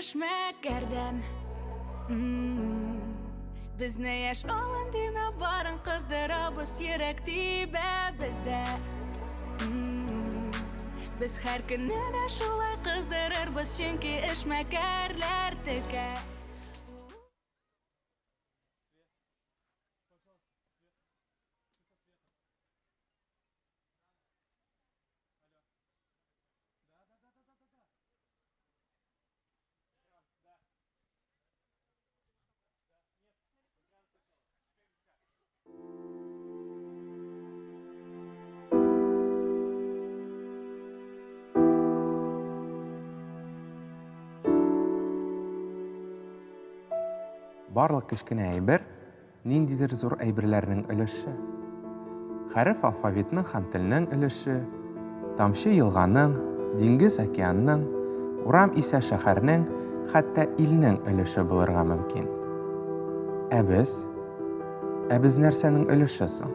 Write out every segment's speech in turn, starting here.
eşmeklerden Biz ne yaş olan dime barın kızdırabız yürek dibe bizde Biz her günü de şolay kızdırırız çünkü eşmeklerler teke Барлык кечкенә әйбер ниндидер зур әйберләрнең өлеше. Хәреф алфавитның һәм телнең өлеше, тамчы елганың, диңгез океанның, урам исә шәһәрнең, хәтта илнең өлеше булырга мөмкин. Ә без нәрсәнең өлеше соң?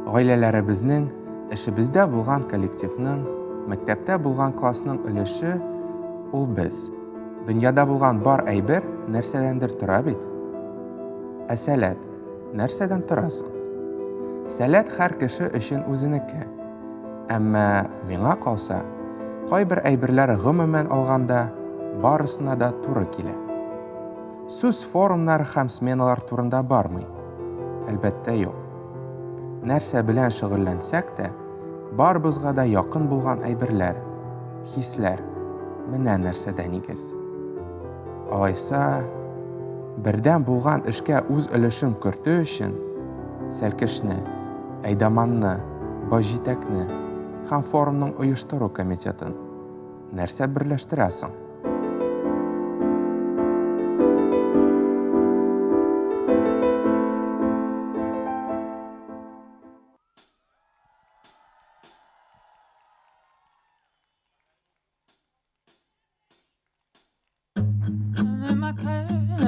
Гаиләләребезнең, эшебездә булган коллективның, мәктәптә булган классның өлеше ул без. Дөньяда булган бар әйбер нәрсәдәндер тора бит. Ә сәләт нәрсәдән тора соң? Сәләт һәр кеше өчен үзенеке. Әмма миңа калса, кайбер әйберләр гомумән алганда барысына да туры килә. Сүз форумнар һәм сменалар турында бармый. Әлбәттә юк. Нәрсә белән шөгыльләнсәк тә, барыбызга да якын булган әйберләр, хисләр, менә нәрсәдә нигез. Алайса, бердән булган эшкә үз өлешен кертү өчен Сәлкешне, Әйдаманны, Баҗитәкне һәм форумның оештыру комитетын нәрсә берләштерә соң?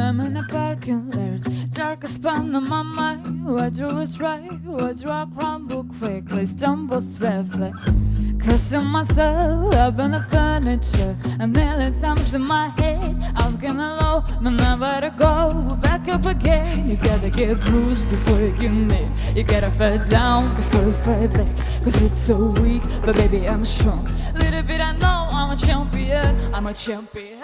I'm in a parking lot, darkest span on my mind. What drew is right, what draw crumble quickly, stumble swiftly. Cussing myself up in the furniture, a million times in my head. I've gone low, but never to go back up again. You gotta get bruised before you get made. You gotta fall down before you fight back. Cause it's so weak, but baby I'm strong. Little bit I know I'm a champion, I'm a champion.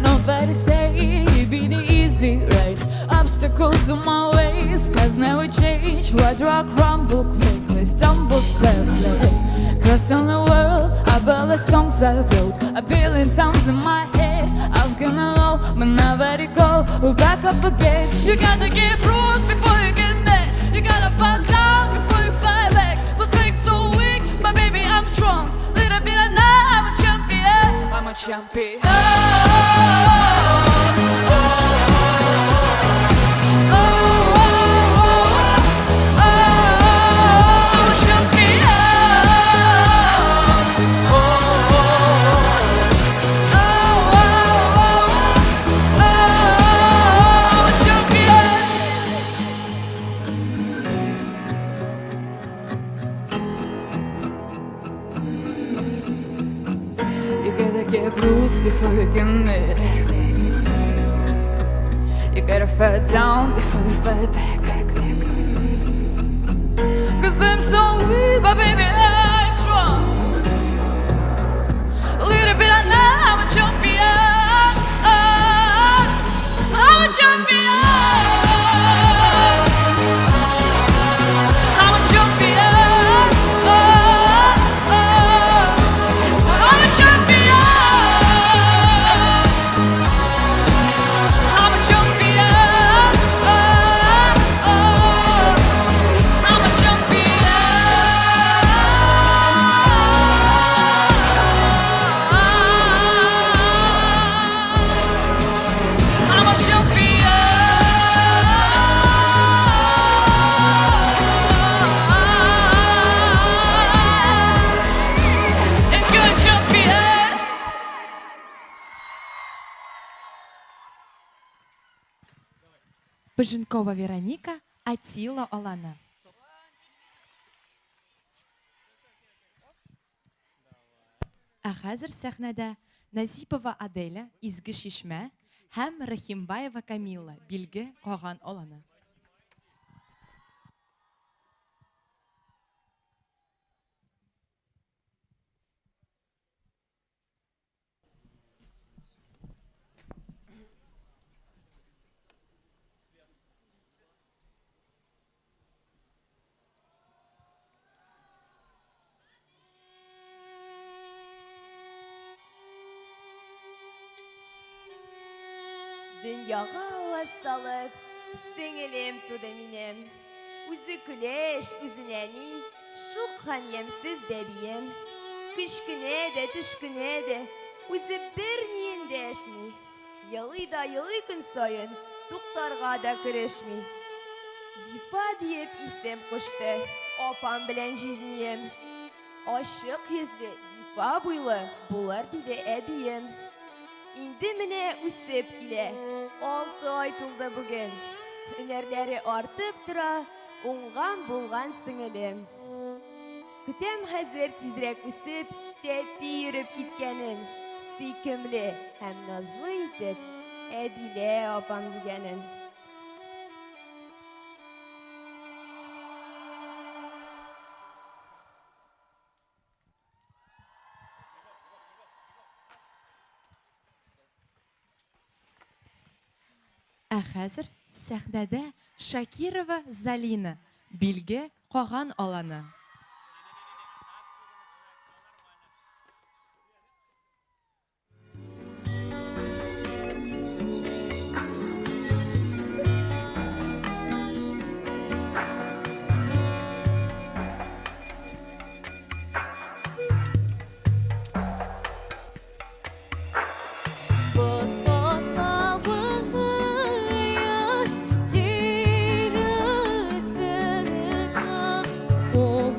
Nobody say it be the easy ride. Obstacles on my ways, cause now it change. What rock crumble quickly, stumble swiftly. Crossing the world, I build the songs I wrote. A billion songs in my head. I've gone low, but never to go. We're back up again. You gotta get bruised before you get mad. You gotta fall down before you fly back. Was fake so weak, but baby I'm strong. Little bit I know I'm a champion. I'm a champion. Get bruised before you get mad. You gotta fall down before you fight back. Cause I'm so weak, but baby I'm strong. A little bit I know I'm a champion. I'm a champion. Пыженкова Вероника, Атила Оланы. Ә хәзер сәхнәдә Назипова Аделя, Изге Шишмә һәм Рахимбаева Камилла, Билге Каган Оланы. Дөньяга аваз салып, сеңелем туды минем. Үзе көлеш, үзенә ни, шук һәм ямсыз бәбием. Кечкенә дә, төшкенә дә, үзе бер ниен дәшми. Елый да елый көн саен, туктарга да керешми. Зифа диеп исем кушты, апам белән җизнием. Ашык йөзле, зифа буйлы булыр диде әбием. Инде менә үсеп килә, 6 ай тулды бүген. Һөнәрләре артып тора, уңган булган сеңелем. Көтәм хәзер тизрәк үсеп, тәпи йөреп киткәнен. Сөйкемле һәм назлы итеп, Әдилә апам дигәнен. Ә хәзер сәхнәдә Шакирова Залина, Билге Каган Оланы. Oh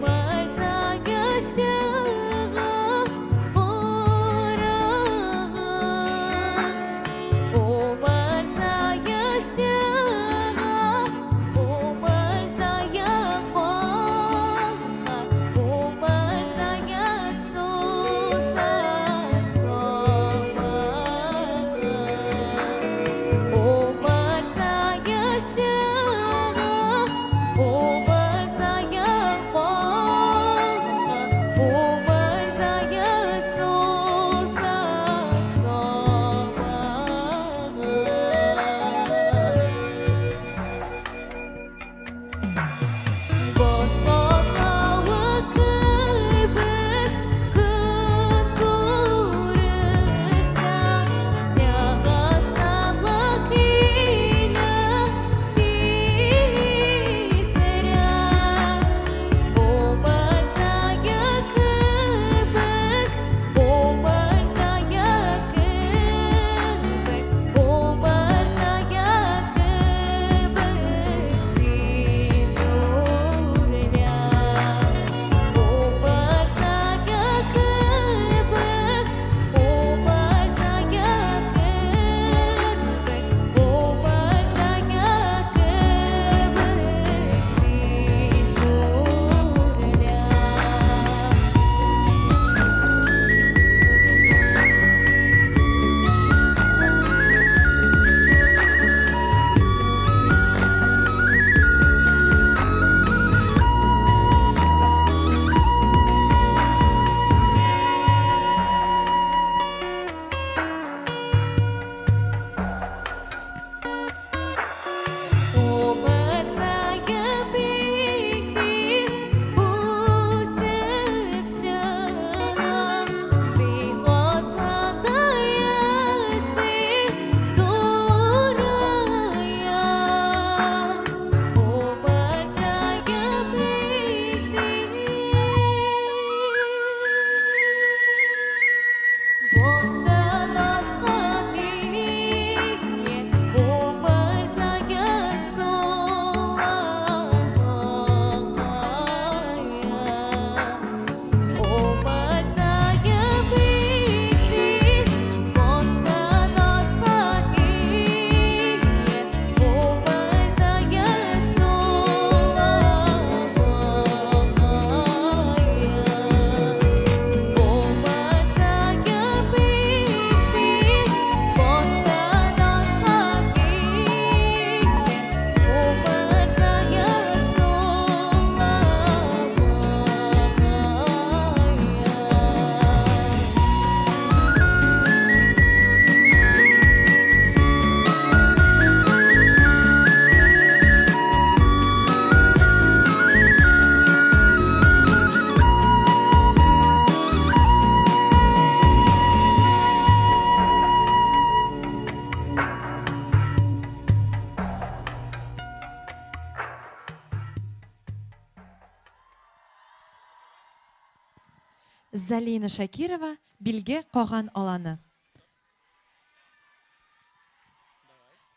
Залина Шакирова билге каган аланы.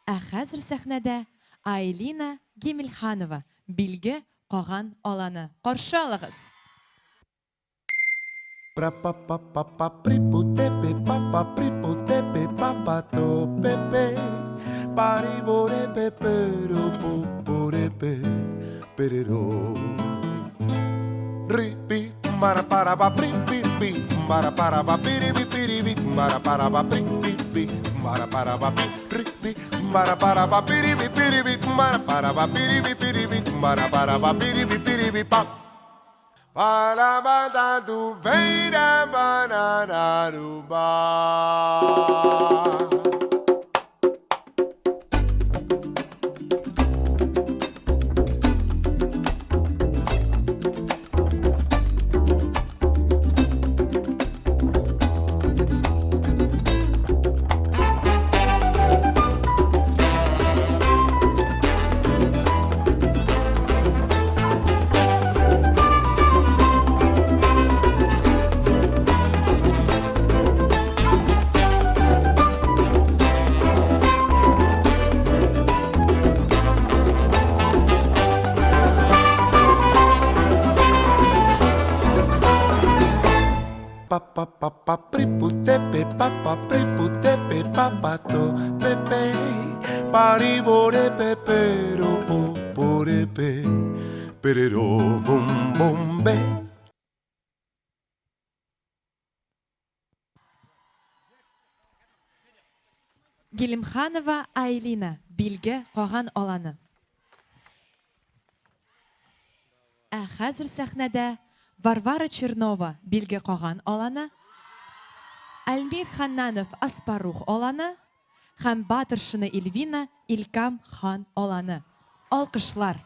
Ә хәзер сәхнәдә Айлина Гемилханова билге каган аланы. Каршы алыгыз. Parabada do veira banana do bar. Papa pripu tepe papa pripu tepe papa to pepe paribore pepe ro pore pe perero bum bum be. Гелимханова Айлина билге каган аланы. Ә хәзер сәхнәдә Варвара Чернова билге каган аланы. Альмир Ханнанов Аспарух аланы һәм Батыршыны Эльвина Илкам хан аланы. Алкышлар.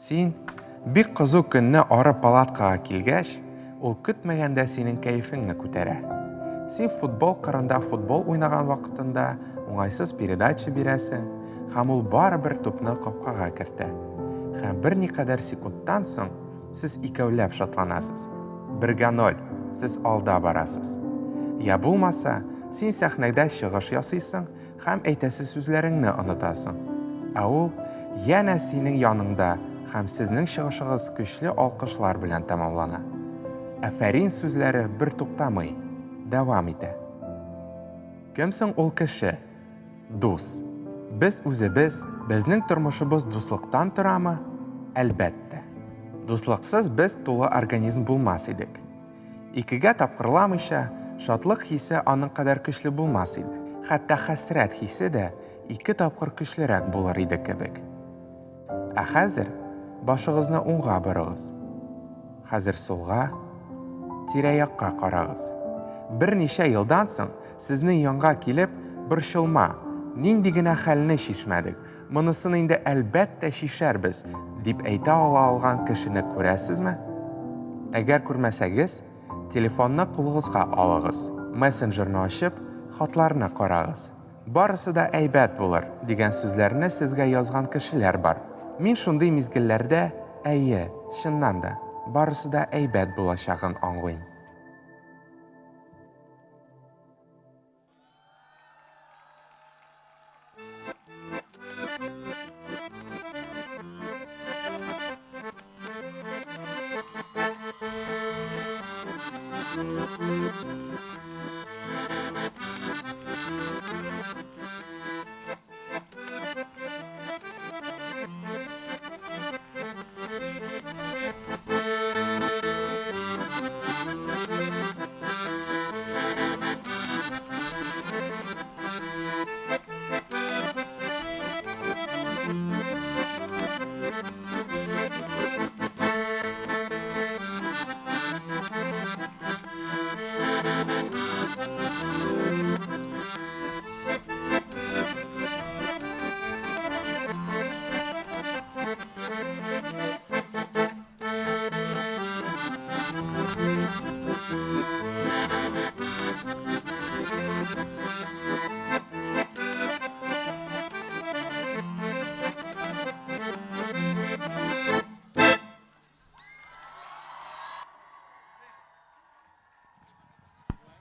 Син бик кызу көнне ары палаткага килгәч, ул көтмәгәндә синең кәефеңне күтәрә. Син футбол кырында футбол уйнаган вакытында уңайсыз передача бирәсең, һәм ул барыбер тупны капкага кертә. Һәм бер никадәр секундтан соң сез икәүләп шатланасыз. 1-0, сез алда барасыз. Я булмаса, син сәхнәдә чыгыш ясыйсың һәм әйтәсе сүзләреңне онытасың. Ә ул янә синең яныңда һәм сезнең чыгышыгыз көчле алкышлар белән тәмамлана. Афәрин сүзләре бер туктамый, дәвам итә. Кем соң ул кеше? Дус. Без үзебез, безнең тормышыбыз дуслыктан торамы? Әлбәттә. Дуслыксыз без тулы организм булмас идек. Икегә тапкырламыйча, шатлык хисе аның кадәр көчле булмас иде. Хәтта хәсрәт хисе дә 2 тапкыр көчлерәк булыр иде кебек. Ә хәзер башыгызны уңга борыгыз. Хәзер сулга, тирә-якка карагыз. Берничә елдан соң сезнең янга килеп, борчылма, нинди генә хәлне шишмәдек, монысын инде әлбәттә шишәрбез, дип әйтә алган кешене күрәсезме? Әгәр күрмәсәгез, телефонны кулыгызга алыгыз, мессенджерны ачып, хатларны карагыз. Барысы да әйбәт булыр дигән сүзләрне сезгә язган кешеләр бар. Мин шундый мизгелләрдә, әйе, чыннан да, барысы да әйбәт булачагын аңлыйм.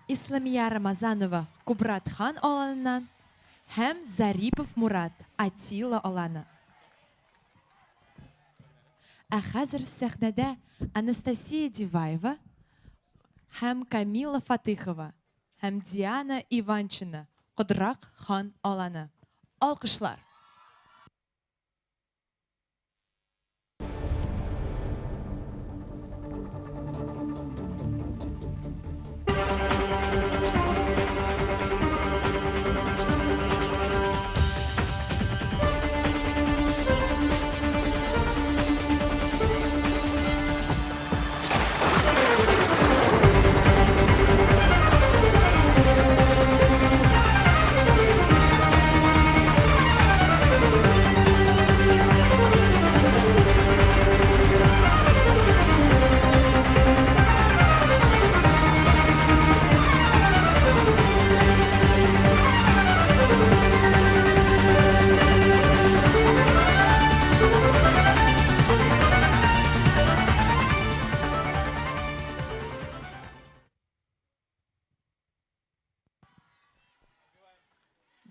Исламия Рамазанова Кубратхан аланынан һәм Зарипов Мурат Атила аланы. Ә хәзер сәхнәдә Анастасия Диваева һәм Камила Фатыхова һәм Диана Иванчина Кудрак хан аланы. Алкышлар.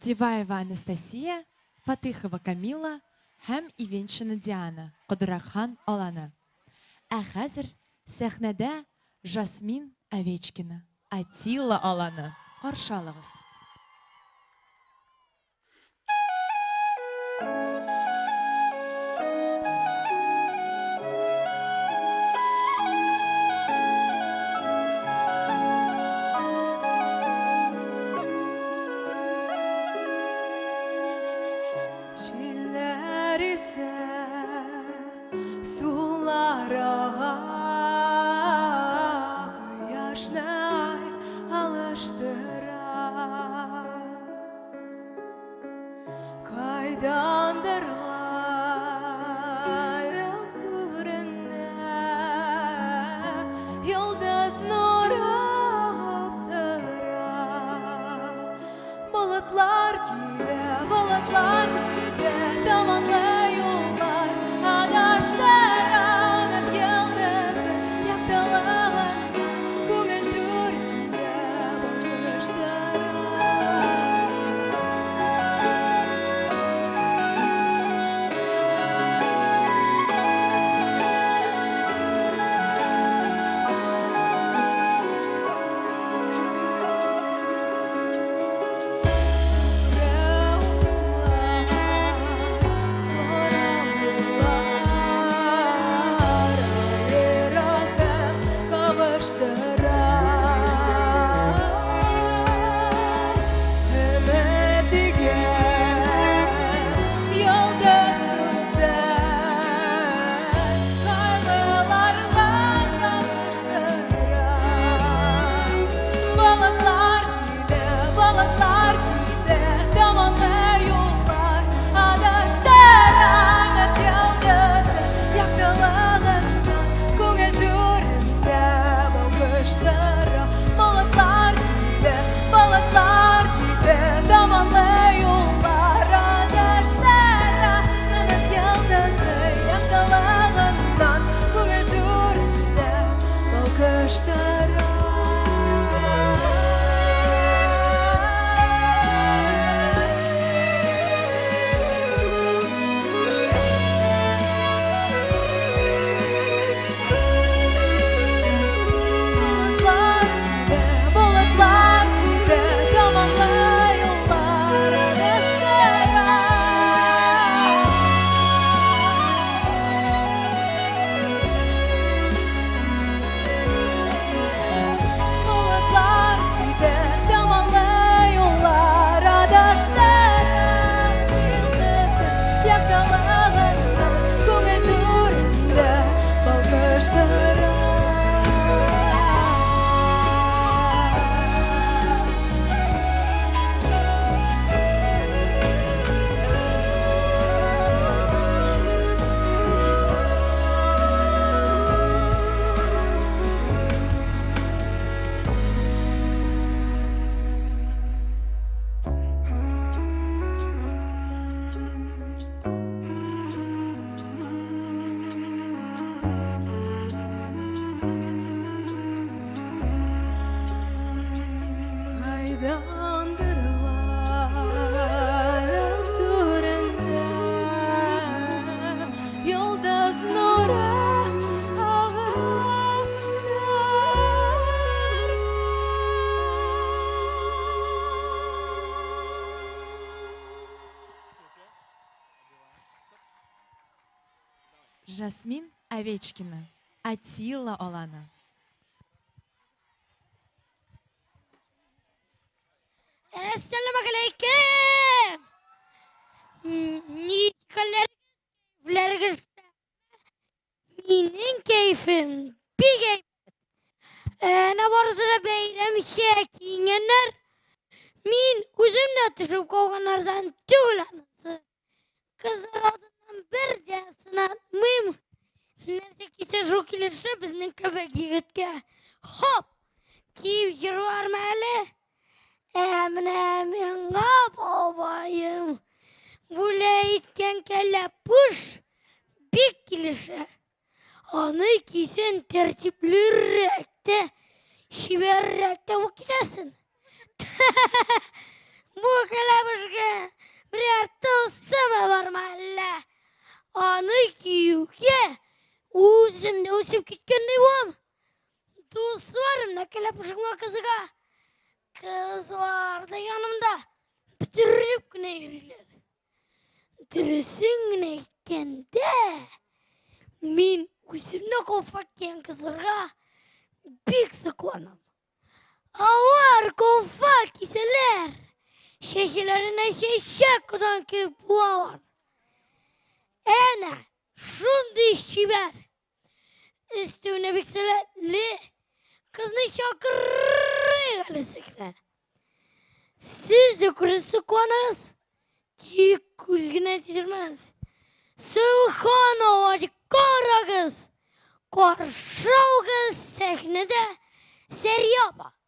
Диваева Анастасия, Фатыхова Камила һәм Ивенчина Диана Кудрак хан аланы. Ә хәзер сәхнәдә Жасмин Овечкина Атила аланы. Каршы алыгыз. Кояшны алыштыра Bulutlar giyile, bulutlar giyile, damanlı yollar, adaşlar ahmet yıldızı, yaktalığından көңіл түрінде bakışlara. Жасмин Овечкина, Атила Олана. Assalamualaikum. Keyifleriniz Mening keyfim big. Ne varsa bayram kiyingenler. Min o'zimda tushib qolganlardan tug'lanasi. Qizlardan bir desinatmim. Narsa kiysa shu kelishi bizning kabak yigitga. Hop! Kiyib yurarmali. Men babayım. Bulaytken kelle push. Big kelishi. Onu kiysen tertiplirekte, şiverrekte vakitesin. Bu kalabalığa birer tosama var mahalle. Onu kiyuke, uzimde usip gitken devam. Dostlarım ne kalabalığa kızıga. Kız vardı yanımda. Bitirip güne yürüler. Dürüsün güne kende. Min uzimde kofakken kızırga. Big sıkvanım. Avar kofak iseler. Şeşilerine şeşek kudan ki bu avar. Ene şundu işçiber. Üstüne bikseler li. Kızını şakırı galisikler. Siz de kuru sıkvanız. Ki kuzgine tilmez. Sıvıkan ovacı koragız. Korşavgız sahnede seryaba.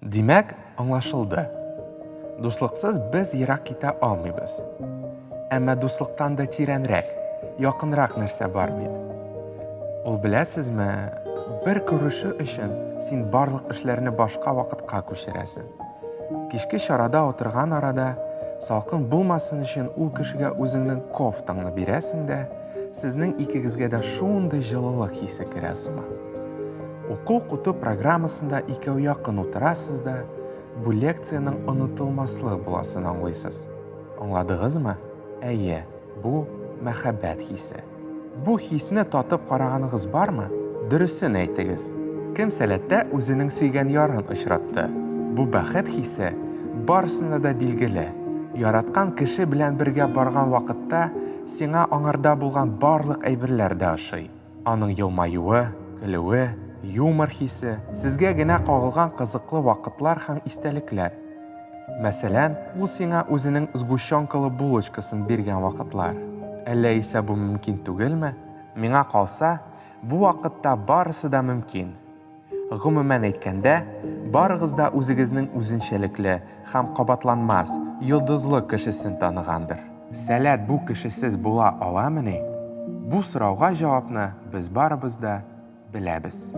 Димәк, аңлашылды. Дуслыксыз без ерак китә алмыйбыз. Әмма дуслыктан да тирәнрәк, якынрак нәрсә бар бит. Ул беләсезме, бер күрешү өчен син барлык эшләрне башка вакытка күчерәсең. Кичке чарада отырган арада салкын булмасын өчен ул кешегә үзеңнең кофтаңны бирәсең дә, сезнең икегезгә дә шундый җылылык хисе керә сыман. Уку куту программасында икәү якын утырасыз да, бу лекцияның онытылмаслык буласын аңлыйсыз. Аңладыгызмы? Әйе, бу мәхәббәт хисе. Бу хисне татып караганыгыз бармы? Дөресен әйтегез. Кем сәләттә үзенең сөйгән ярын очратты? Бу бәхет хисе барысында да билгеле. Яраткан кеше белән бергә барган вакытта сиңа аңарда булган барлык әйберләр дә ошый. Аның елмаюы, көлүе, юмор хисе, сезгә генә кагылган кызыклы вакытлар һәм истәлекләр. Мәсәлән, ул сиңа үзенең сгущенкалы булочкасын биргән вакытлар. Әллә исә бу мөмкин түгелме? Миңа калса, бу вакытта барысы да мөмкин. Гомумән әйткәндә, барыгыз да үзегезнең үзенчәлекле һәм кабатланмас, йолдызлы кешесен таныгандыр. Сәләт бу кешесез була аламыни? Бу сорауга җавапны без барыбыз да беләбез.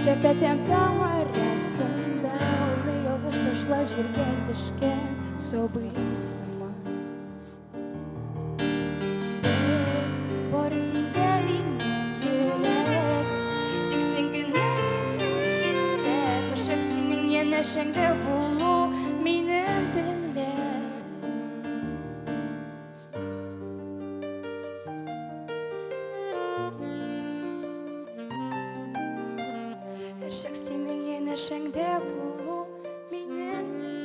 Şefetem tam arasında Oyla yoldaş taşlap жерге düşkən Sobıysama Barı sində minnem yürek Dik sen gənə minnem yürek Aşaq senin yenəşəngdə bulu Minnem dillək Aşaq senin yenəşəngdə bulu Minnem dillək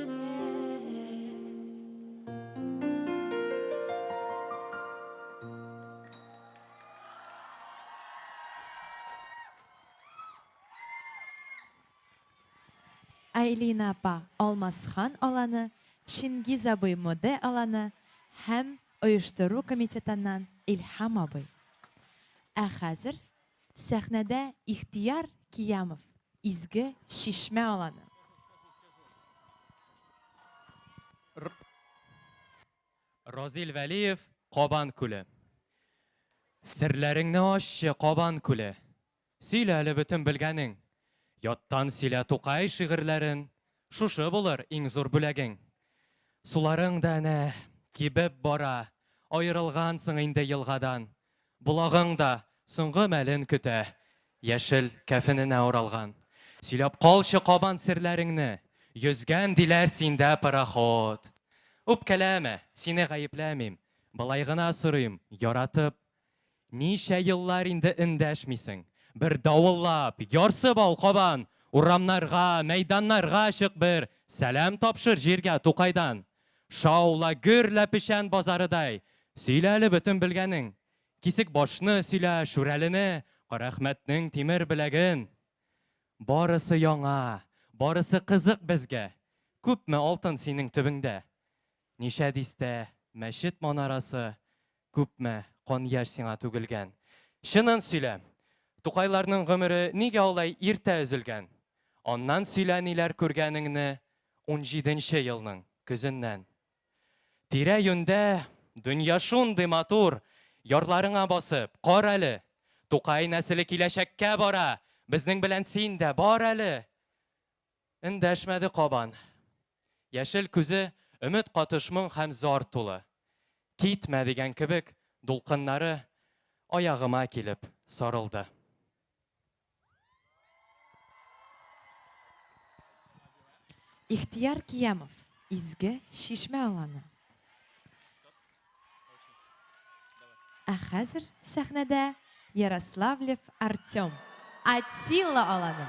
Айлина апа Алмасхан аланы, Чингиз абый моде аланы һәм оештыру комитетыннан Илһам абый. Ә хәзер сәхнәдә Ихтияр Киямов, изге шишмә аланы. Разил Вәлиев, Кабан күле. Серләреңне ачы Кабан күле. сөйлә әле бөтен белгәнең. Яттан сөйлә Тукай шигырьләрен, шушы булыр иң зур бүләгең. Суларың да әнә кибеп бара, аерылгансың инде елгадан. Булагың да соңгы мәлен көтә, яшел кәфененә уралган. Сөйләп калчы кабан серләреңне, йөзгән диләр синдә пароход. Үпкәләмә, сине гаепләмим, былай гына сорыйм, яратып. Ничә еллар инде эндәшмисең, бер давыллап, ярсып ал кабан, урамнарга, мәйданнарга чык бер, сәлам тапшыр җиргә Тукайдан. Шаула гөрлә пешән базарыдай, сөйлә әле бөтен белгәнең. Кисек башны сөйлә шүрәлене, Карәхмәтнең тимер беләген. Барысы яңа, барысы кызык безгә, күпме алтын синең төбеңдә. Нишә дистә, мәчет манарасы, күпме кан яшь сиңа түгелгән. Шынын сөйлә, Тукайларның гомере нигә алай иртә өзелгән? Аннан сөйлә ниләр күргәнеңне 17нче елның көзеннән. Тирә юндә дөнья шундый матур, ярларыңа басып, кар әле. Тукай нәселе киләчәккә бара, безнең белән син дә бар әле. Эндәшмәде кабан. Яшел күзе өмет катышмың һәм зар тулы. Китмә дигән кебек, дулкыннары аягыма килеп сарылды. Ихтияр Киямов, изге шишмә аланы. Ә хәзер сәхнәдә Ярославлев Артем, Атилла аланы.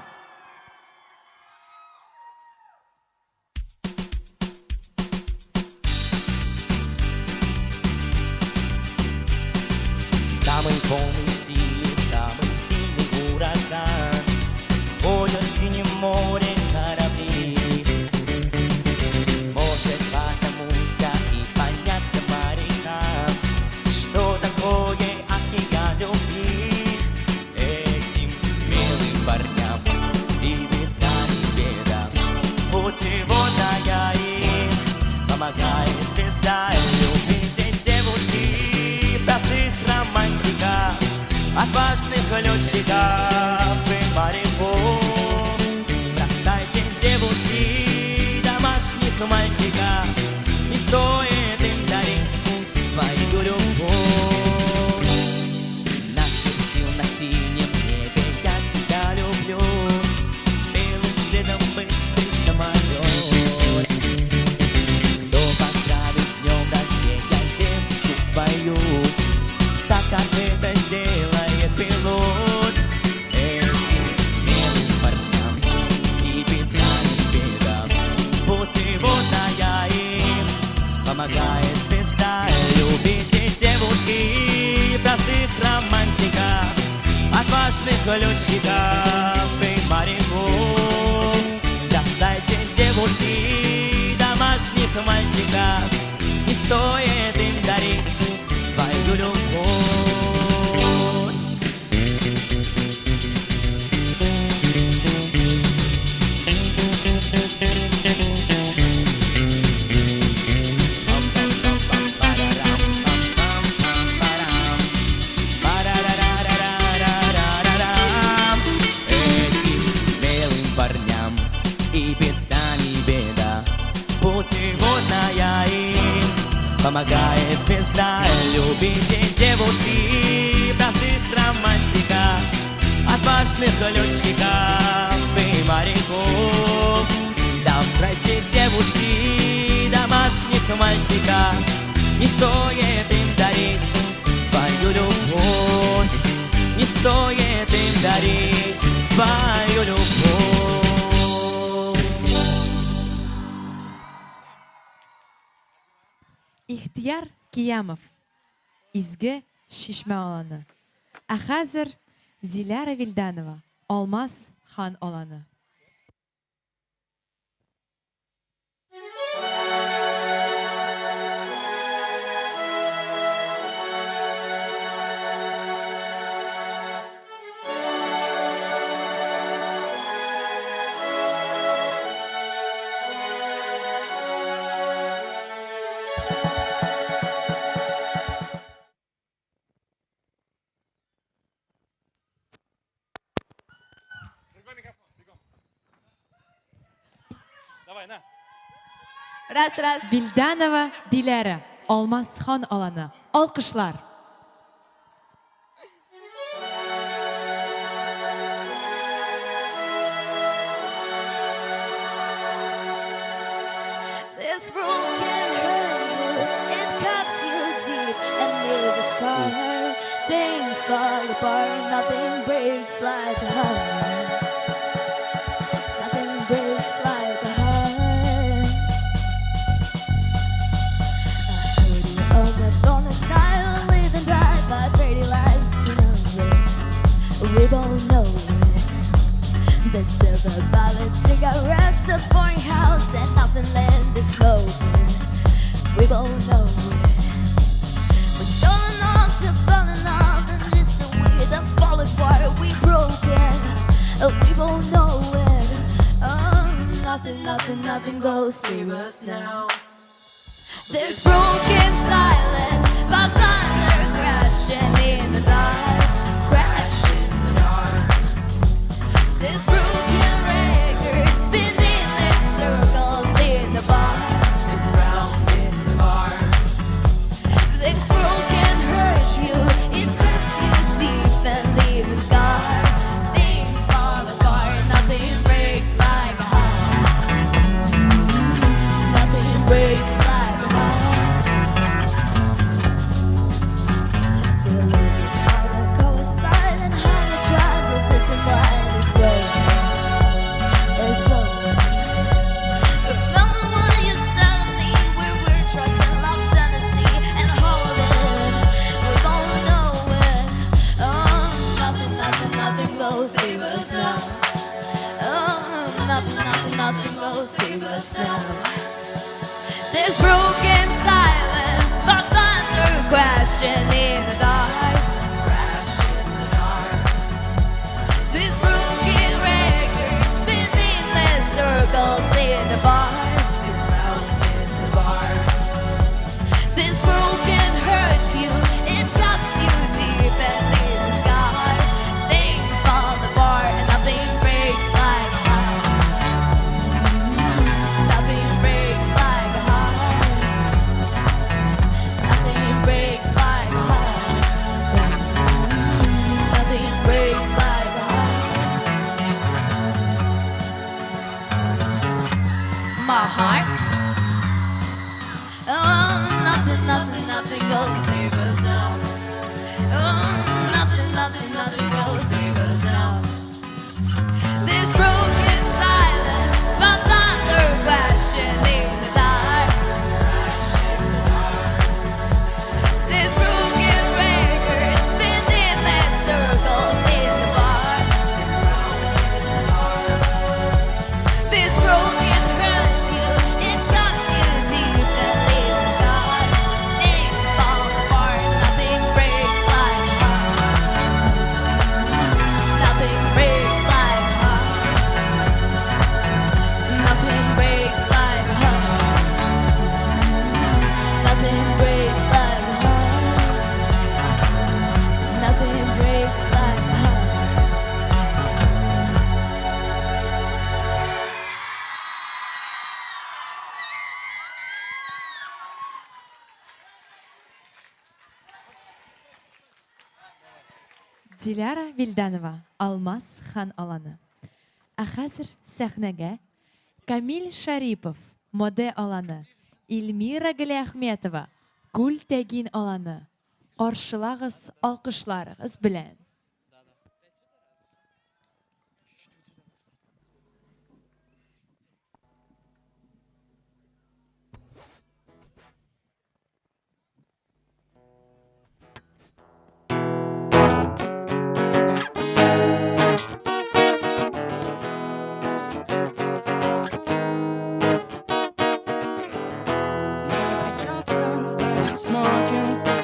Самый полный стиль, самый сильный ураган, ходят в синем море корабли. Может, потому-то и понятно морякам, что такое океан любви. Этим смелым парням и беда, путеводная им помогает звезда любить девушки, простых романтиков, отважных летчиков и моряков. Бросайте девушки, домашних мальчиков, не стоит им дарить свою любовь. Наших сил на синем небе я тебя люблю, белым следом быстрый самолет. Кто поздравит с днем рождения девушку свою, так как это сделает пилот. Этим смелым парням и беда, путеводная им помогает звезда. Любите девушки, простых романтиков, отважных летчиков и моряков. Бросайте девушки, домашних мальчиков, не стоит им дарить свою любовь. Этим смелым парням и беда, не беда, путеводная им помогает звезда. Любите девушки, простых романтиков, отважных летчиков и моряков. Давайте девушки, домашних мальчиков, не стоит им дарить свою любовь, не стоит им дарить свою любовь. Ихтияр Киямов, изге шишмә аланы. Ә хәзер Диляра Вилданова, Алмаз хан аланы. Раз, раз. Вилданова Диләрә, Алмаз хан аланы. Алкышлар. This room can hurt you, it cuts you deep and leaves a scar. Things fall apart, nothing breaks like a heart. Nothing breaks like a heart. I heard you on the phone last night, live and die by pretty lies. You know it, we both know it. The silver bullet cigarettes, the boring house, and nothing left is smoking. We both know it. We're going on to fall in love, and just so weird and fall apart. We broken, we both know it. Oh, nothing, nothing, nothing goes save us now. This broken silence, by thunder crashing in the dark, crashing in the dark. This broken record spinning in circles in the bar, spin round in the bar. This world can hurt you, it hurts you deep and leaves a scar. Things fall apart, nothing breaks like a heart. Nothing breaks like a heart. We'll leave each other, go aside and hide the trouble, disappoint. Remember what you said to me, where we're trucking lost in the sea and holding. We both know it. Oh, nothing, nothing, nothing goes save us now. Oh, nothing, nothing, nothing goes save us now. This broken silence, by thunder crashing in the dark, crashing in the dark. This broken record spinning in circles in the bar, spin round in the bar. This world can hurt you, it cuts you deep and leaves a scar. Things fall apart and nothing breaks like a heart. Nothing breaks like a heart. Nothing breaks like a heart. Nothing breaks like a heart. My heart. Oh, nothing, nothing, nothing goes save us now. Oh, nothing, nothing, nothing goes save us now. This broken silence, my thunder crashing in the dark. This broken record spinning in circles in the bar. This broken hurts you, it cuts you deep and leaves a scar. Things fall apart, nothing breaks like a heart. Nothing breaks like a heart. Nothing breaks like a heart. Nothing breaks like a heart. Nothing breaks like a heart. Диләрә Вилданова, Алмаз хан аланы. Ә хәзер сәхнәгә Камил Шарипов, моде аланы, Илмира Галиәхметова, Күл тәгин аланы. Каршылагыз алкышларыгыз белән.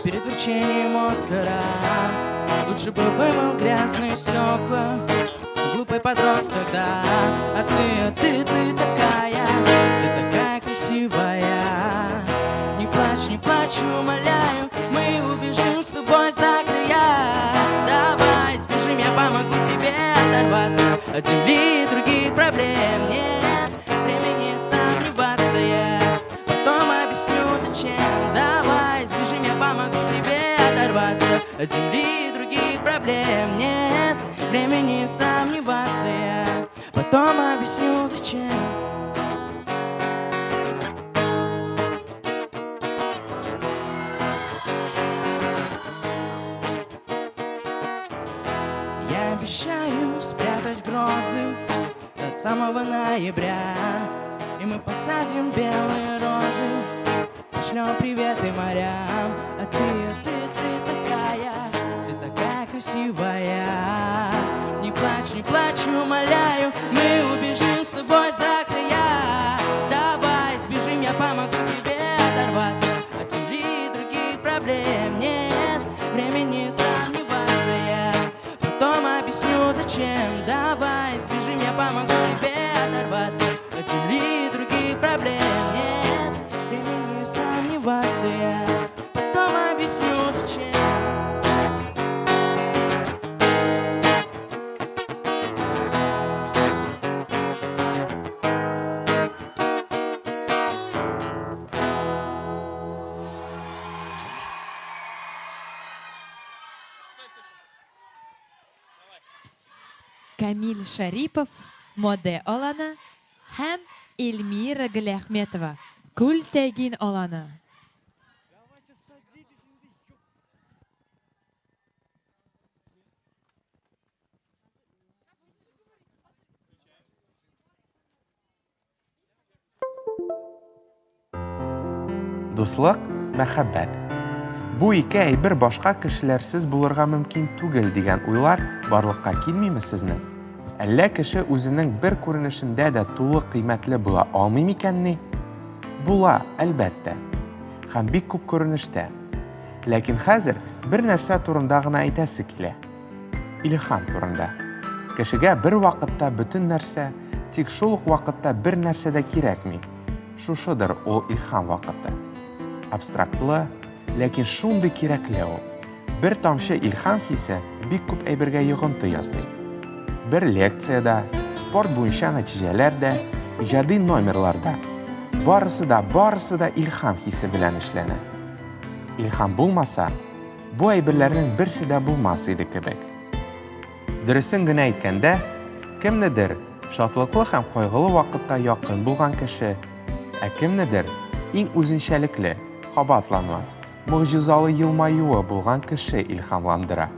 Перед вручением Оскара лучше бы вымыл грязные стекла. Глупый подросток, да. А ты такая красивая. Не плачь, умоляю, мы убежим с тобой за края. Давай, сбежим, я помогу тебе оторваться от земли и других проблем. Нет времени сомневаться, я от земли других проблем нет. Времени сомневаться я потом объясню зачем. Я обещаю спрятать грозы от самого ноября, и мы посадим белые розы, пошлем приветы морям. А ты такая красивая. Не плачь, умоляю, мы убежим с тобой за края. Давай сбежим, я помогу тебе оторваться от земли, других проблем нет. Времени сомневаться я потом объясню зачем. Давай сбежим, я помогу тебе оторваться от земли, других проблем нет. Времени сомневаться я потом объясню зачем. Камил Шарипов, моде аланы һәм Эльмира Гөләхметова, күл тәгин аланы. Дуслык, мәхәббәт. Бу ике әйбер башка кешеләрсез булырга мөмкин түгел дигән уйлар барлыкка килмиме сезнең? Әллә кеше үзенең бер күренешендә дә тулы кыйммәтле була алмый микәнни? Була, әлбәттә. Һәм бик күп күренештә. Ләкин хәзер бер нәрсә турында гына әйтәсе килә. Илһам турында. Кешегә бер вакытта бөтен нәрсә, тик шул ук вакытта бер нәрсә дә кирәкми. Шушыдыр ул илһам вакыты. Абстрактлы, ләкин шундый кирәкле ул. Бер тамчы илһам хисе бик күп әйбергә йогынты ясый. Бер лекцияда, спорт буенча нәтиҗәләрдә, иҗади номерларда, барысы да илһам хисе белән эшләнә. Илһам булмаса, бу әйберләрнең берсе дә булмас иде кебек. Дөресен генә әйткәндә, кемнедер шатлыклы һәм кайгылы вакытта якын булган кеше, ә кемнедер иң үзенчәлекле, кабатланмас, могҗизалы елмаюы булган кеше илһамландыра.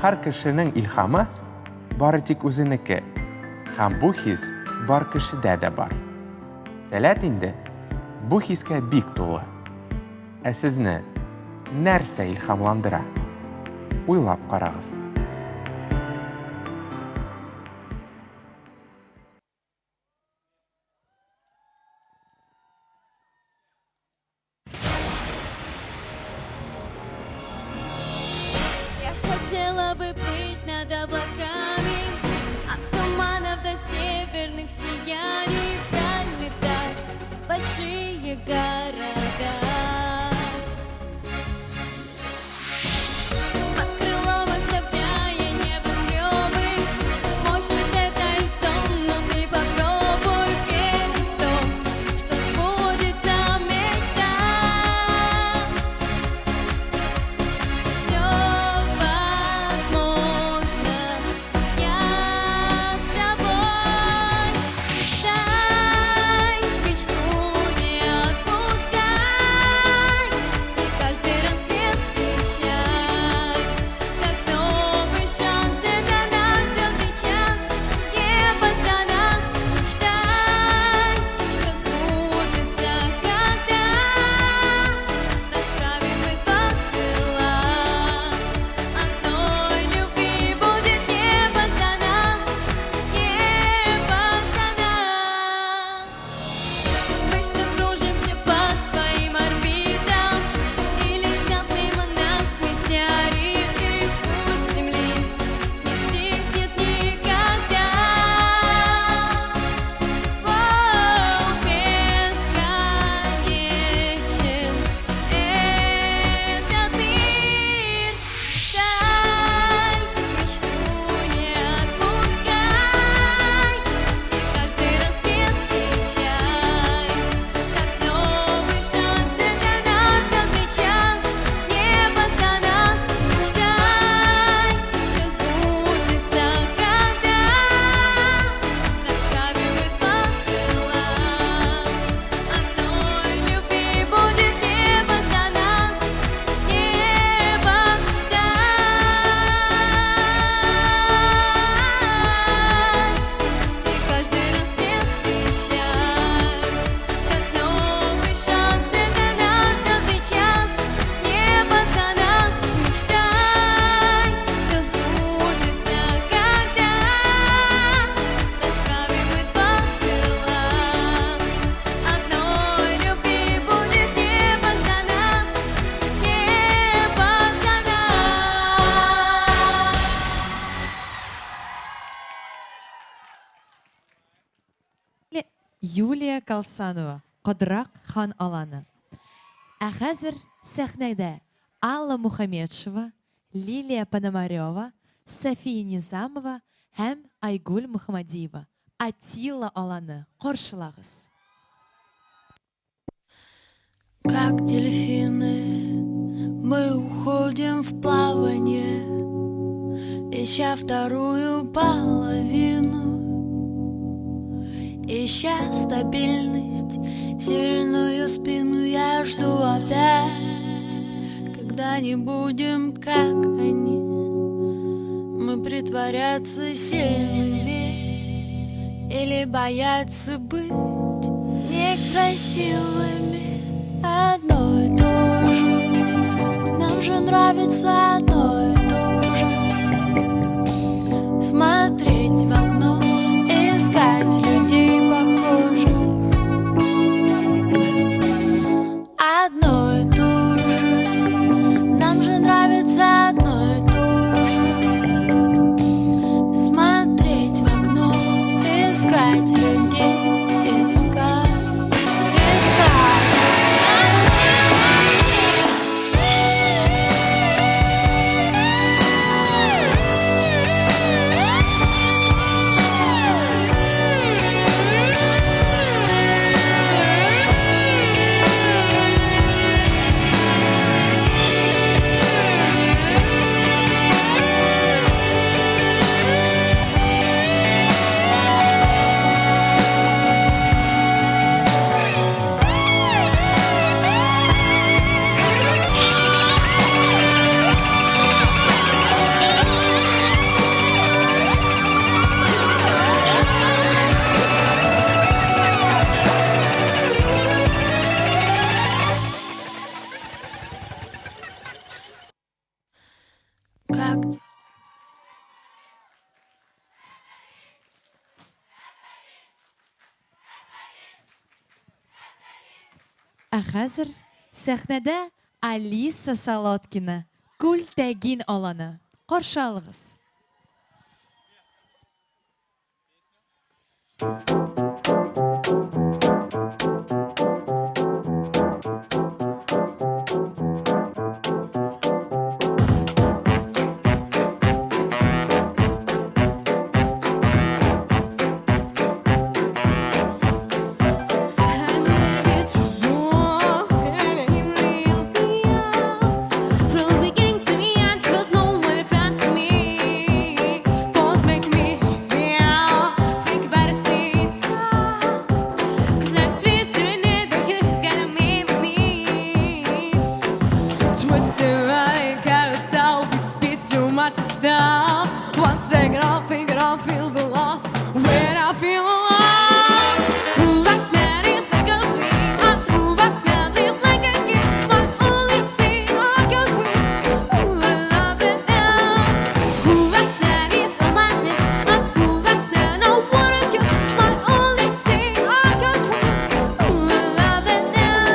Һәр кешенең илһамы бары тик үзенеке, һәм бу хис бар кешедә дә бар. Сәләт инде, бу хискә бик тулы. Ә сезне нәрсә илһамландыра? Уйлап карагыз. Хотела бы плыть над облаками, от туманов до северных сияний, пролетать большие города. Под крылом оставляя небоскребы, может это и сон, но ты попробуй верить в то, что сбудется мечта. Все возможно, я с тобой. Мечтай, мечту не отпускай. Лилия Калсанова, Кыдрак хан аланы. Ә хәзер сәхнәдә Алла Мухаммедшева, Лилия Пономарева, София Низамова һәм Айгуль Мухаммадиева. Атила аланы каршылагыз. Как дельфины, мы уходим в плавание, ища вторую половину, ища стабильность, сильную спину. Я жду опять, когда не будем, как они, мы притворяться сильными или бояться быть некрасивыми. Одно и то же, нам же нравится одно и то же. Смотреть в окно, искать людей похожих. Одно и то же, нам же нравится одно и то же. Смотреть в окно, искать людей, искать. Ә хәзер сәхнәдә Алиса Солодкина, Күлтәгин аланы каршы алыгыз. One second, I'll think it, I'll feel the loss. When I feel alone, move back now, it's like a dream. I move back now, it's like a game. My only thing I can win. Ooh, I love it now. Move back now, it's all my nest. I move back now, no one of you. My only thing I can win. Ooh, I love it now.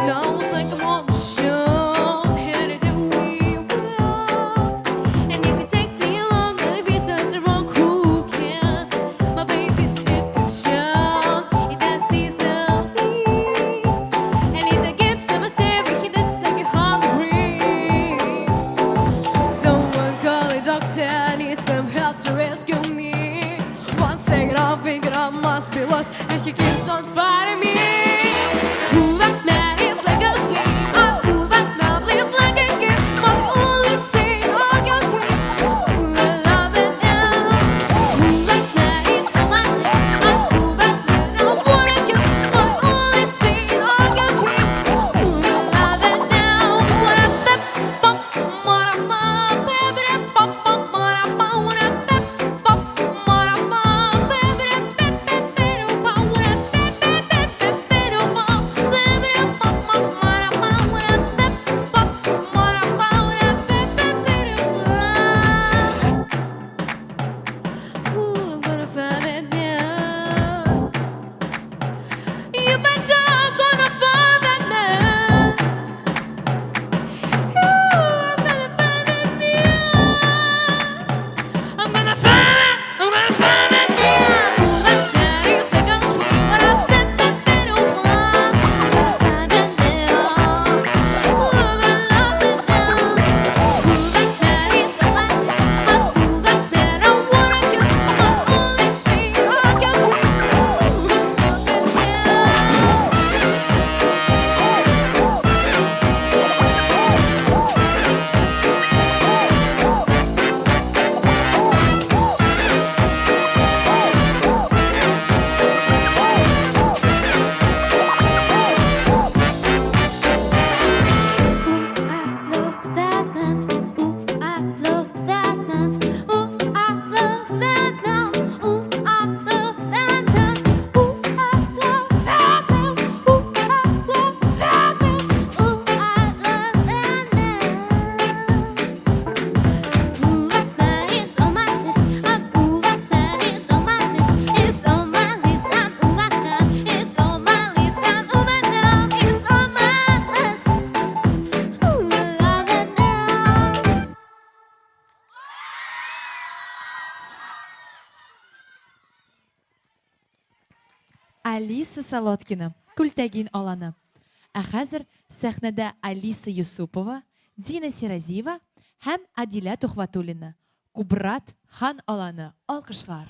Now it's like I'm on the show, headed and we will. And if it takes me long, if it's such a wrong, who cares? My baby's just too shown, it does this to me. And if the gives him a step, he doesn't take you hungry. Someone call a doctor, I need some help to rescue me. One second, I'm thinking I must be lost, and he keeps on fighting me. Move back now, it's like a dream. I move back now, please, like a game. My only thing I can win. Ooh, I love it now. Move back now, it's all my nest. I move back now, no one of you. My only thing I can win. Ooh, I love it now. What a pep, pop, what a mom, baby, pop, pop, what a mom, what a pep, pop, what a mom, baby, pep, pep, pep, what a pep, pep, pep, pep. Алиса Солодкина, Күлтәгин аланы. Ә хәзер сәхнәдә Алиса Юсупова, Дина Сиразиева һәм Адилә Тухватуллина, Кубрат хан аланы. Алкышлар.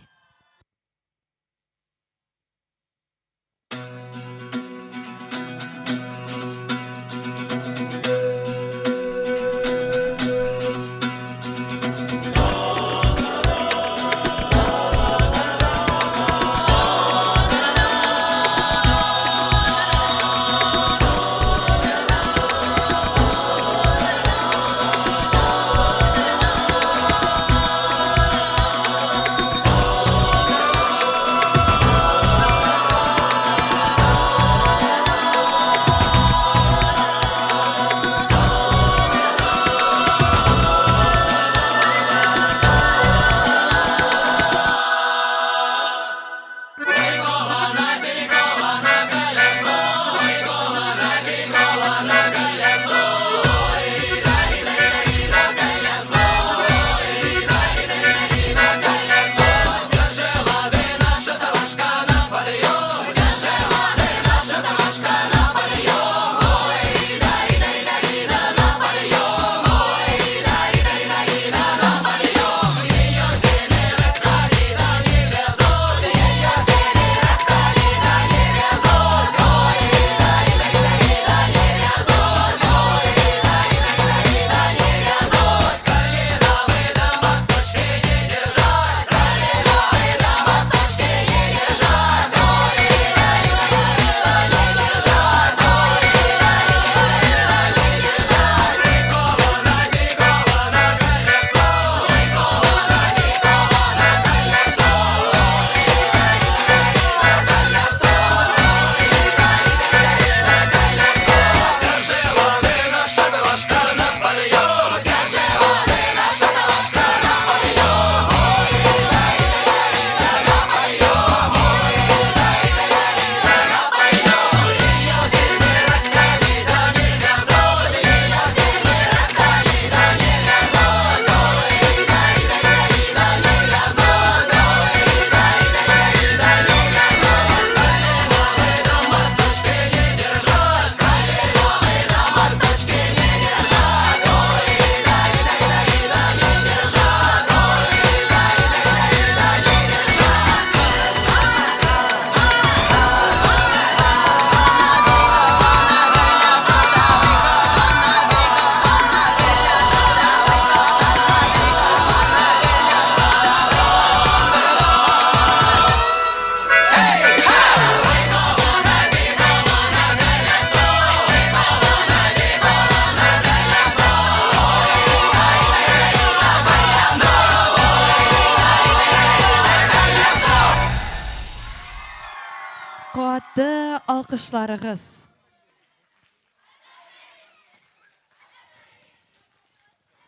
Алкышларыгыз.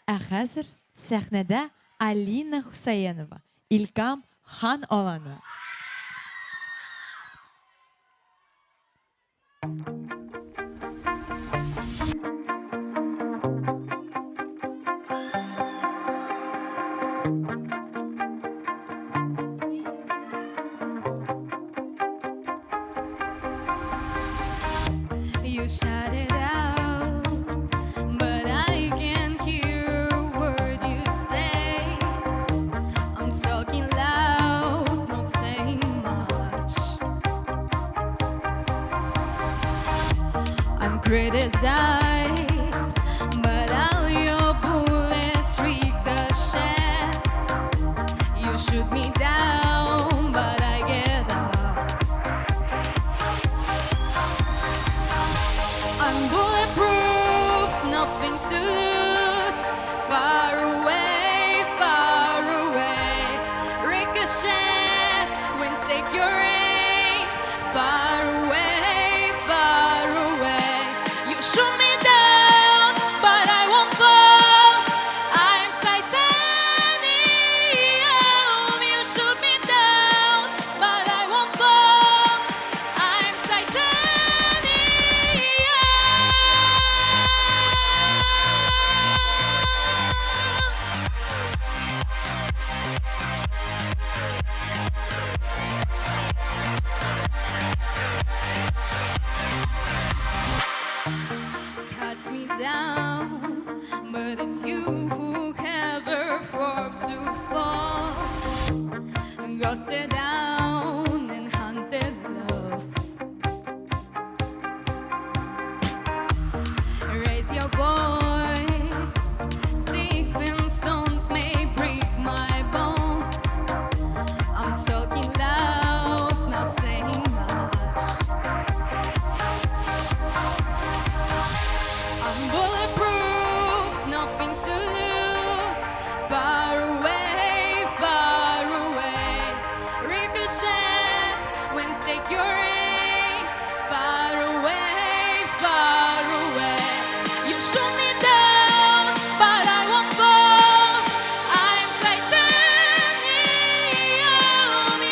Ә хәзер сәхнәдә Алина Хусаенова, Илкам хан аланы. You shout it out, but I can't hear a word you say. I'm talking loud, not saying much. I'm criticized, but all your bullets ricochet. You shoot me down, but I get up. I'm bulletproof, nothing to lose. Far away, ricochet. When take your aim, far away, far away. You shoot me down, but I won't fall. I'm titanium. forth to fall. Go sit down and hunted love. Raise your voice. Sticks and stones may break my bones. I'm talking loud, not saying much. I'm bulletproof, nothing to lose. Far away, far away. Ricochet, when take your aim. Far away, far away. You shoot me down, but I won't fall. I'm titanium.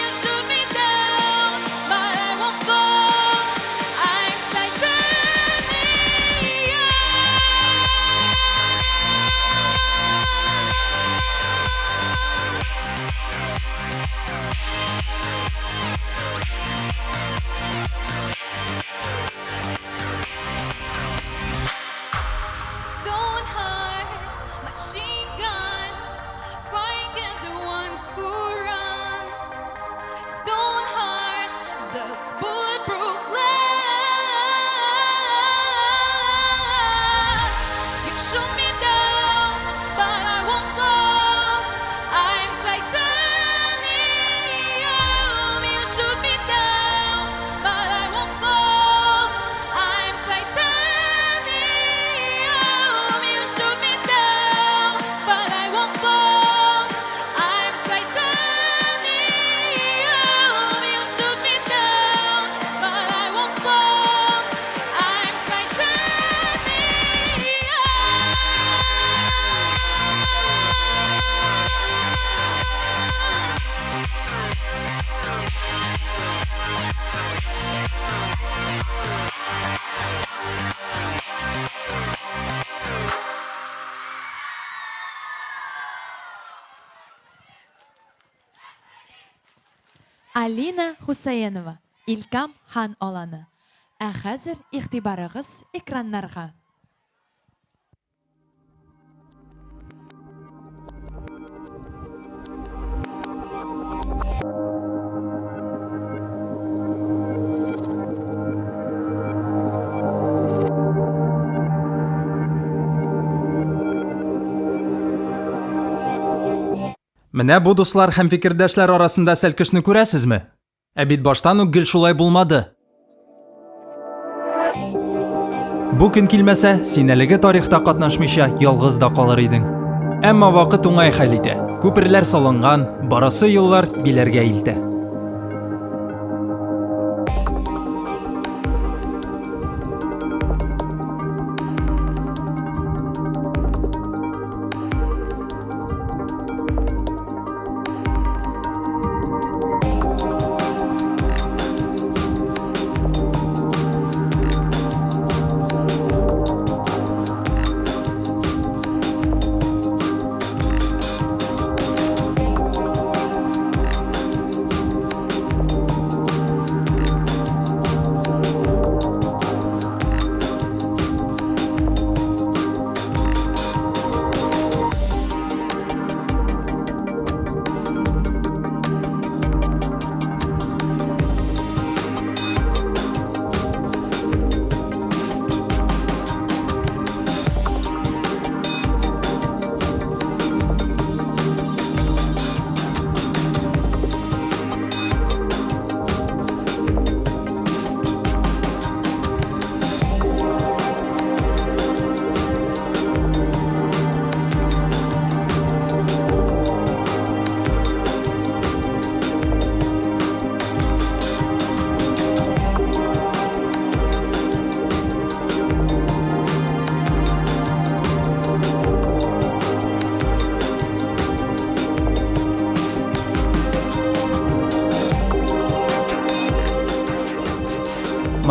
You shoot me down, but I won't fall. I'm Stone heart, machine gun, firing at the ones who run. Stone heart, this bulletproof glass. You shoot me down, but I won't fall. I'm titanium. You shoot me down, but I won't fall. I'm titanium. You shoot me down, but I won't fall. I'm titanium. You shoot me down, but I won't fall. I'm Алина Хусаенова, Илкам хан аланы. Ә хәзер игътибарыгыз экраннарга. Менә бу дуслар һәм фикердәшләр арасында сәлкешне күрәсезме? Ә бит баштан ук гел шулай булмады. Бу көн килмәсә, син әлеге тарихта катнашмыйча ялгыз да калыр идең. Әмма вакыт уңай хәл итә. Күперләр салынган, барысы юллар биләргә илтә.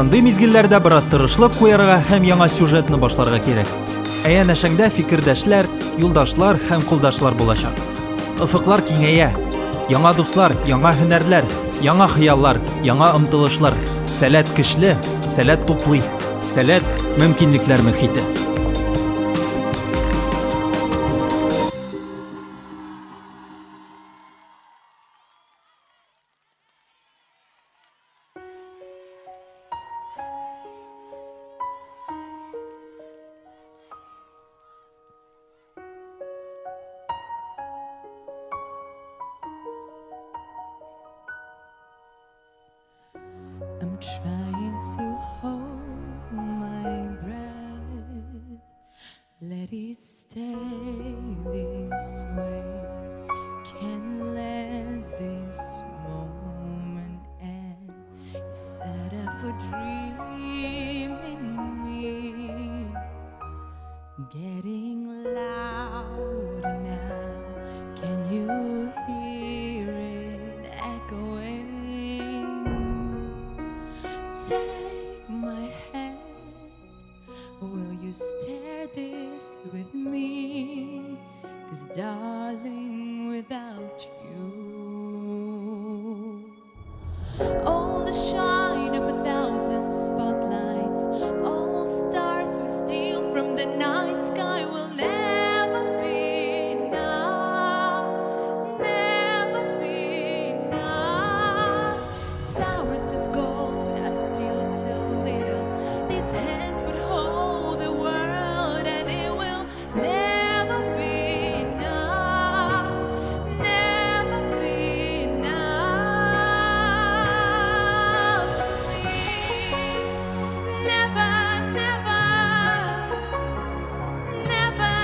Мондый мизгилләрдә бераз тырышлык куярга һәм яңа сюжетны башларга кирәк. Әйе нәшәңдә фикердәшләр, юлдашлар һәм кулдашлар булачак. Офыклар киңәя. Яңа дуслар, яңа һөнәрләр, яңа хыяллар, яңа омтылышлар. Сәләт көчле, сәләт туплый. Сәләт мөмкинлекләр мөхите. trying to hold my breath. Let it stay this way. Can't let this moment end. You set up a dream in me, getting louder now. Can you hear it echoing? Take my hand. Will you stare this with me? 'Cause darling, without you, all the shine of 1,000 spotlights, all stars we steal from the night sky will never be enough, never be enough. Towers of gold are still too little. These hands could hold the world, and it will never be enough, never be enough for me. Never, never, never,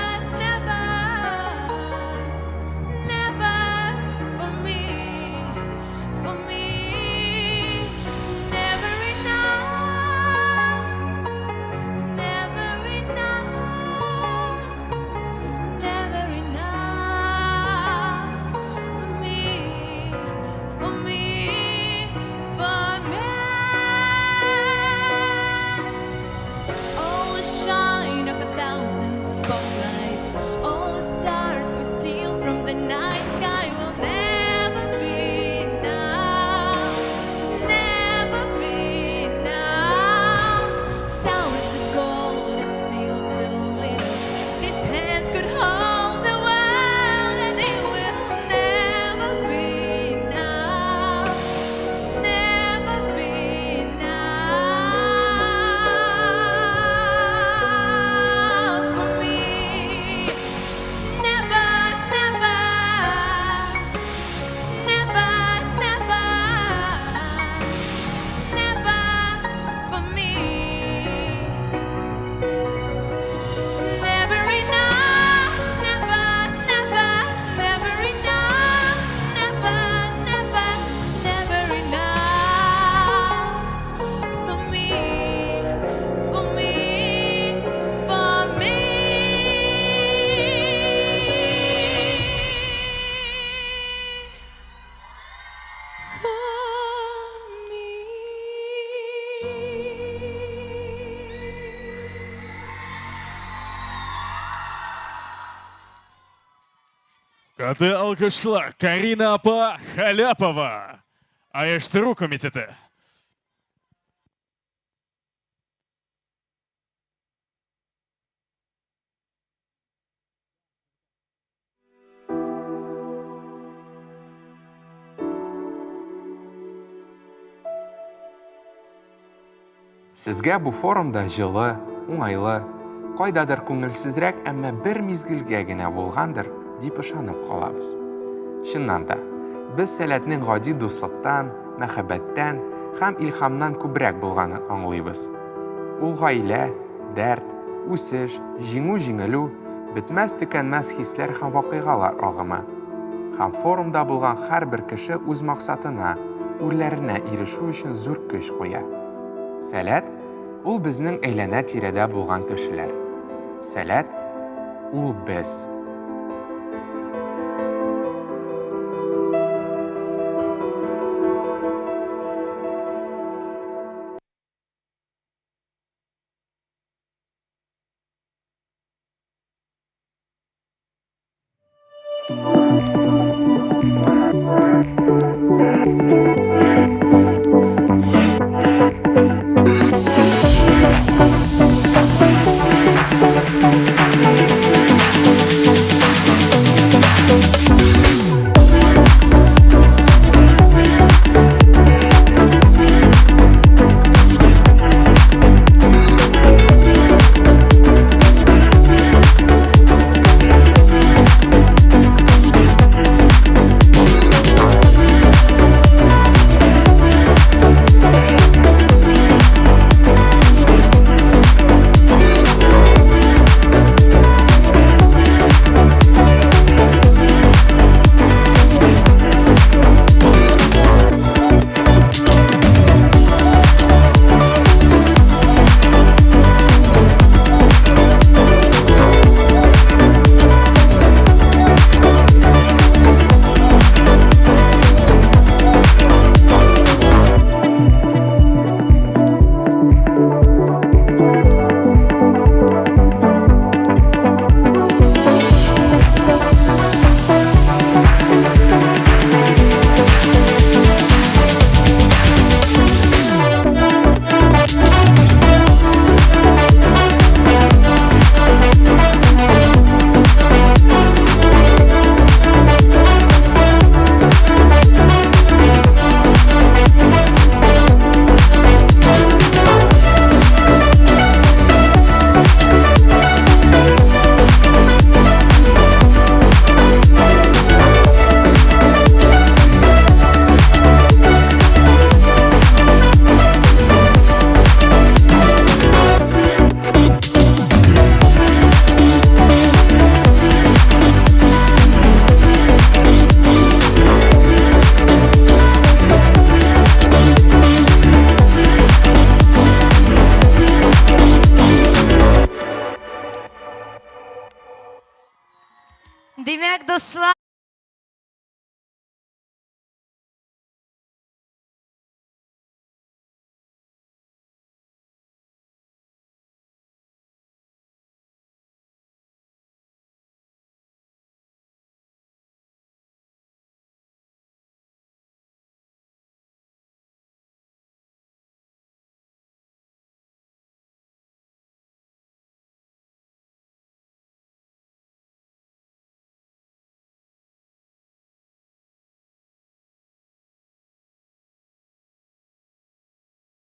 never, never for me, for me. Never enough, never enough, never enough for me, for me, for me. All the shine of 1,000 spotlights, all the stars we steal from the night sky will never be enough, never be enough. Towers of gold are still too little. These hands could hold the world, and it will never be enough, never be enough for me. Never, never, never, never, never for me. Never enough, never, never, never enough, never, never, never enough for me, for me, for me. Каты алкышлар Карина апа Халяпова. Аяштыру комитеті. Сезгә бу форумда җылы, уңайлы, кайдадыр күңелсезрәк, әмма бер мизгелгә генә булгандыр дип ышанып калабыз. Чыннан да, без сәләтнең гади дуслыктан, мәхәббәттән һәм илһамнан күбрәк булганын аңлыйбыз. Ул гаилә, дәрт, үсеш, җиңү-җиңелү, бетмәс-төкәнмәс хисләр һәм вакыйгалар агымы. Һәм форумда булган һәрбер кеше үз максатына, үрләренә ирешү өчен зур көч куя. Сәләт – ул безнең әйләнә-тирәдә булган кешеләр. Сәләт – ул без. Димәк, дуслар,